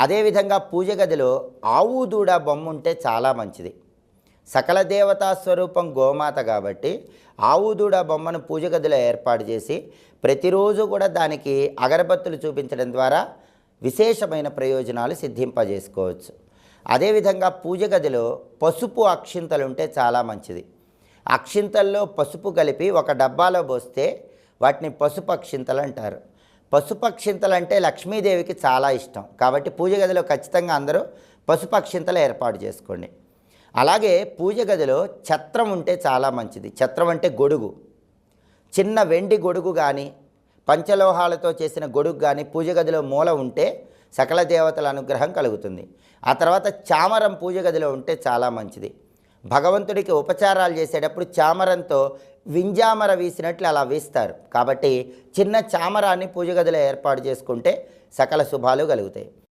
అదేవిధంగా పూజ గదిలో ఆవు దూడ బొమ్మ ఉంటే చాలా మంచిది. సకల దేవతా స్వరూపం గోమాత కాబట్టి ఆవు దూడ బొమ్మను పూజ గదిలో ఏర్పాటు చేసి ప్రతిరోజు కూడా దానికి అగరబత్తులు చూపించడం ద్వారా విశేషమైన ప్రయోజనాలు సిద్ధింపజేసుకోవచ్చు. అదేవిధంగా పూజ గదిలో పసుపు అక్షింతలు ఉంటే చాలా మంచిది. అక్షింతల్లో పసుపు కలిపి ఒక డబ్బాలో పోస్తే వాటిని పసుపు అక్షింతలు అంటారు. పసుపు అక్షింతలు అంటే లక్ష్మీదేవికి చాలా ఇష్టం కాబట్టి పూజ గదిలో ఖచ్చితంగా అందరూ పసుపు అక్షింతలు ఏర్పాటు చేసుకోండి. అలాగే పూజ గదిలో ఛత్రం ఉంటే చాలా మంచిది. ఛత్రం అంటే గొడుగు, చిన్న వెండి గొడుగు కానీ పంచలోహాలతో చేసిన గొడుగు కానీ పూజ గదిలో మూల ఉంటే సకల దేవతల అనుగ్రహం కలుగుతుంది. ఆ తర్వాత చామరం పూజ గదిలో ఉంటే చాలా మంచిది. భగవంతుడికి ఉపచారాలు చేసేటప్పుడు చామరంతో వింజామర వీసినట్లు అలా వీస్తారు కాబట్టి చిన్న చామరాన్ని పూజ గదిలో ఏర్పాటు చేసుకుంటే సకల శుభాలు కలుగుతాయి.